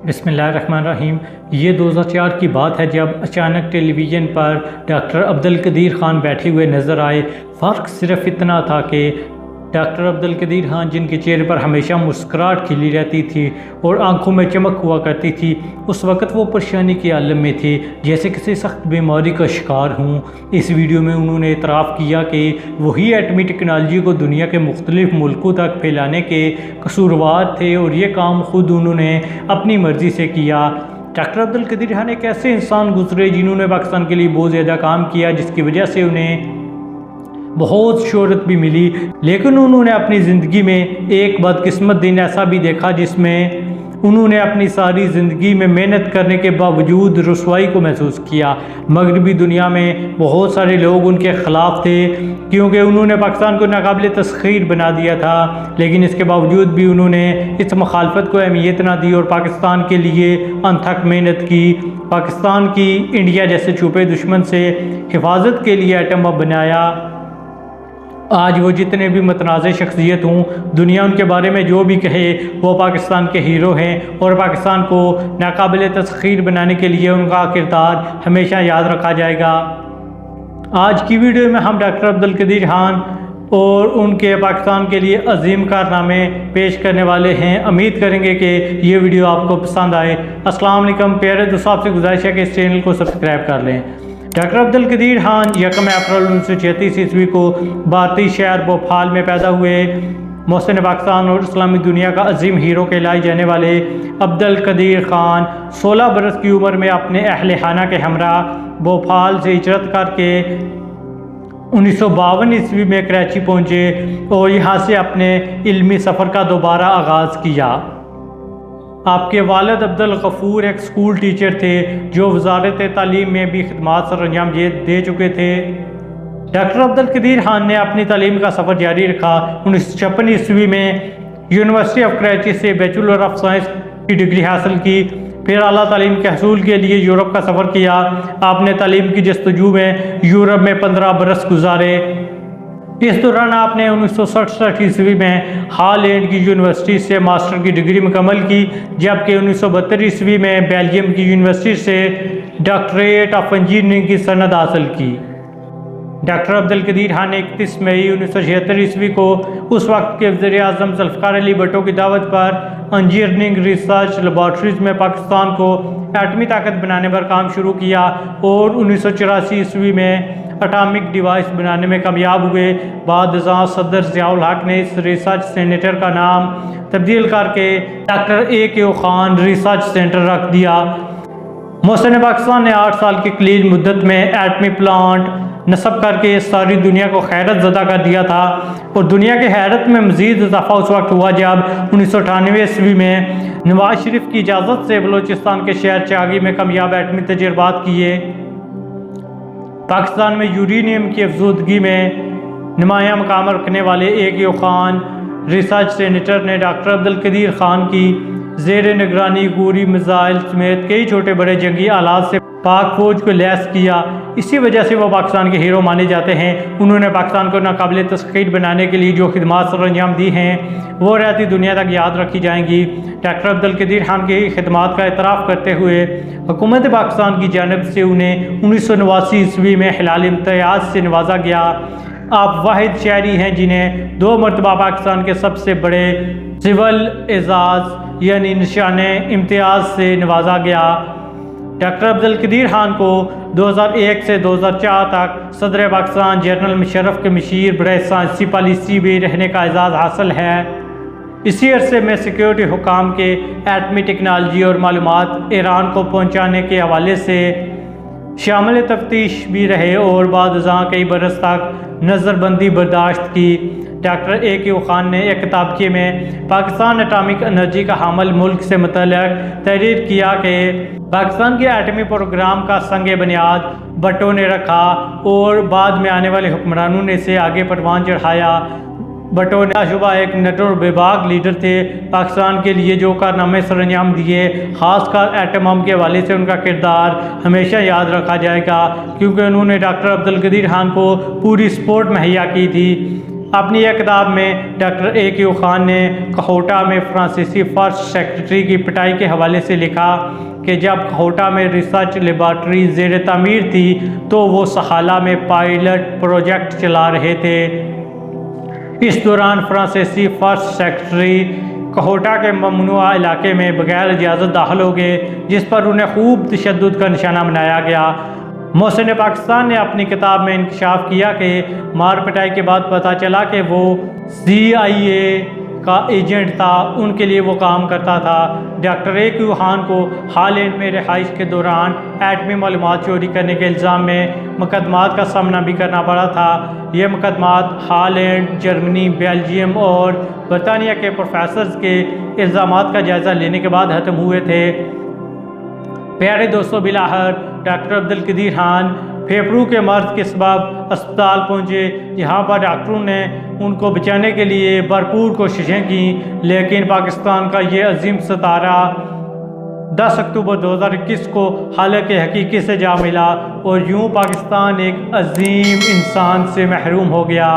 बिस्मिल्लाहिर्रहमानिर्रहीम। ये 2004 की बात है जब अचानक टेलीविज़न पर डॉक्टर अब्दुल कदीर ख़ान बैठे हुए नज़र आए। फ़र्क सिर्फ इतना था कि डॉक्टर अब्दुल कदीर ख़ान जिनके चेहरे पर हमेशा मुस्कुराहट खिली रहती थी और आंखों में चमक हुआ करती थी, उस वक़्त वो परेशानी के आलम में थे, जैसे किसी सख्त बीमारी का शिकार हूँ। इस वीडियो में उन्होंने इतराफ़ किया कि वही एटमी टेक्नोलॉजी को दुनिया के मुख्तलिफ़ मुल्कों तक फैलाने के कसूरवार थे और ये काम ख़ुद उन्होंने अपनी मर्ज़ी से किया। डॉक्टर अब्दुल कदीर ख़ान एक ऐसे इंसान गुजरे जिन्होंने पाकिस्तान के लिए बहुत ज़्यादा काम किया, जिसकी वजह से उन्हें बहुत शोहरत भी मिली। लेकिन उन्होंने अपनी ज़िंदगी में एक बदकिस्मत दिन ऐसा भी देखा जिसमें उन्होंने अपनी सारी ज़िंदगी में मेहनत करने के बावजूद रुसवाई को महसूस किया। मगरबी दुनिया में बहुत सारे लोग उनके ख़िलाफ़ थे क्योंकि उन्होंने पाकिस्तान को नाकाबिल तस्खीर बना दिया था, लेकिन इसके बावजूद भी उन्होंने इस मुखालफत को अहमियत ना दी और पाकिस्तान के लिए अनथक मेहनत की। पाकिस्तान की इंडिया जैसे छुपे दुश्मन से हिफाजत के लिए एटम बम बनाया। आज वो जितने भी मतनाज़ शख्सियत हों, दुनिया उनके बारे में जो भी कहे, वो पाकिस्तान के हीरो हैं और पाकिस्तान को नाकाबिल तस्खीर बनाने के लिए उनका किरदार हमेशा याद रखा जाएगा। आज की वीडियो में हम डॉक्टर अब्दुल कदीर ख़ान और उनके पाकिस्तान के लिए अजीम कारनामे पेश करने वाले हैं। उम्मीद करेंगे कि ये वीडियो आपको पसंद आए। अस्सलाम वालेकुम प्यारे दोस्तों, आपसे गुजारिश है कि इस चैनल को सब्सक्राइब कर लें। डॉक्टर अब्दुल कदीर ख़ान 1 अप्रैल 1936 ईस्वी को भारतीय शहर भोपाल में पैदा हुए। मोहसिन पाकिस्तान और इस्लामी दुनिया का अजीम हीरो कहलाए जाने वाले अब्दुल कदीर ख़ान 16 बरस की उम्र में अपने अहले खाना के हमरा भोपाल से हिजरत करके 1952 ईस्वी में कराची पहुँचे और यहाँ से अपने इल्मी सफ़र का दोबारा आगाज़ किया। आपके वालिद अब्दुल गफूर एक स्कूल टीचर थे जो वजारत तालीम में भी खिदमात सर अंजाम दे चुके थे। डॉक्टर अब्दुल कदीर ख़ान ने अपनी तालीम का सफ़र जारी रखा। 1956 ईस्वी में यूनिवर्सिटी ऑफ कराची से बैचलर ऑफ साइंस की डिग्री हासिल की। फिर आला तालीम के हसूल के लिए यूरोप का सफ़र किया। आपने तालीम की जस्तजू में यूरोप में 15 बरस गुजारे। इस दौरान आपने 1967 ईस्वी में हॉलैंड की यूनिवर्सिटी से मास्टर की डिग्री मुकम्मल की, जबकि 1972 ईस्वी में बेल्जियम की यूनिवर्सिटी से डॉक्टरेट ऑफ इंजीनियरिंग की सनद हासिल की। डॉक्टर अब्दुल कदीर ख़ान ने 31 मई 1976 ईस्वी को उस वक्त के वज़ीर-ए-आज़म ज़ुल्फ़िकार अली भुट्टो की दावत पर इंजीनियरिंग रिसर्च लेबॉर्ट्रीज़ में पाकिस्तान को एटमी ताकत बनाने पर काम शुरू किया और 1984 ईस्वी में एटॉमिक डिवाइस बनाने में कामयाब हुए। बाद सदर ज़ियाउल हक ने इस रिसर्च सेंटर का नाम तब्दील करके doctor A K. Khan research centre रख दिया। मोहसिन पाकिस्तान ने 8 साल की कलील मुद्दत में एटमी प्लांट नस्ब करके सारी दुनिया को हैरत ज़दा कर दिया था और दुनिया की हैरत में मज़ीद इजाफा उस वक्त हुआ जब 1998 ईस्वी में नवाज शरीफ की इजाज़त से बलूचिस्तान के शहर चागी में कामयाब एटमी तजर्बात किए। पाकिस्तान में यूरेनियम की अफजूदगी में नुमाया मकाम रखने वाले ए.के. ख़ान रिसर्च सेंटर ने डॉक्टर अब्दुल कदीर ख़ान की ज़ेर निगरानी गोरी मिसाइल समेत कई छोटे बड़े जंगी आलात से पाक फौज को लैस किया। इसी वजह से वो पाकिस्तान के हीरो माने जाते हैं। उन्होंने पाकिस्तान को नाकाबिल तस्खीर बनाने के लिए जो खिदमात सर अंजाम दी हैं वो रहती दुनिया तक याद रखी जाएंगी। डॉक्टर अब्दुल कदीर ख़ान की खिदमात का एतराफ़ करते हुए हुकूमत पाकिस्तान की जानब से उन्हें 1989 ईस्वी में हिलाल इम्तियाज़ से नवाजा गया। आप वाहिद शहरी हैं जिन्हें 2 मरतबा पाकिस्तान के सबसे बड़े सिविल एजाज़ यानी निशान इम्तियाज़ से नवाजा गया। डॉक्टर अब्दुल कदीर ख़ान को 2001 से 2004 तक सदर पाकिस्तान जनरल मुशर्रफ के मशीर बड़े साइंसी पॉलिसी भी रहने का एजाज़ हासिल है। इसी अरसे में सिक्योरिटी हुकाम के एटमी टेक्नोलॉजी और मालूमात ईरान को पहुँचाने के हवाले से शामिल तफ्तीश भी रहे और बाद कई बरस तक नज़रबंदी बर्दाश्त की। Doctor A K. ख़ान ने एक किताबचे में पाकिस्तान एटॉमिक एनर्जी का हामिल मुल्क से मुतल्लिक़ तहरीर किया कि पाकिस्तान के एटमी प्रोग्राम का संग बुनियाद भुट्टो ने रखा और बाद में आने वाले हुक्मरानों ने इसे आगे परवान चढ़ाया। भुट्टो नाशुबा एक नटोर बेबाक लीडर थे। पाकिस्तान के लिए जो कारनामे सर अंजाम दिए, ख़ासकर एटम बम के हवाले से उनका किरदार हमेशा याद रखा जाएगा, क्योंकि उन्होंने डॉक्टर अब्दुल कदीर ख़ान को पूरी सपोर्ट मुहैया की थी। अपनी यह किताब में डॉक्टर A.Q. खान ने कहोटा में फ्रांसीसी फर्स्ट सेक्रेटरी की पिटाई के हवाले से लिखा कि जब कहोटा में रिसर्च लेबॉर्ट्री ज़ेर तामीर थी तो वो सहाला में पायलट प्रोजेक्ट चला रहे थे। इस दौरान फ्रांसीसी फर्स्ट सेक्रेटरी कहोटा के ममनुआ इलाके में बगैर इजाज़त दाखिल हो गए, जिस पर उन्हें खूब तशद्दुद का निशाना बनाया गया। मोहसिन पाकिस्तान ने अपनी किताब में इंकशाफ किया कि मार पिटाई के बाद पता चला कि वो CIA का एजेंट था, उनके लिए वो काम करता था। Doctor A.Q. खान को हॉलैंड में रिहाइश के दौरान एटमी मालूमात चोरी करने के इल्ज़ाम में मुकदमात का सामना भी करना पड़ा था। ये मुकदमात हॉलैंड, जर्मनी, बेल्जियम और बरतानिया के प्रोफेसर्स के इल्ज़ामात का जायज़ा लेने के बाद ख़त्म हुए थे। प्यारे दोस्तों, बिलाखिर डॉक्टर अब्दुल कदीर खान फेफड़ू के मर्ज के सबब अस्पताल पहुँचे, जहाँ पर डॉक्टरों ने उनको बचाने के लिए भरपूर कोशिशें की, लेकिन पाकिस्तान का ये अजीम सितारा 10 अक्टूबर 2021 को हालांकि हकीकी से जा मिला और यूँ पाकिस्तान एक अजीम इंसान से महरूम हो गया।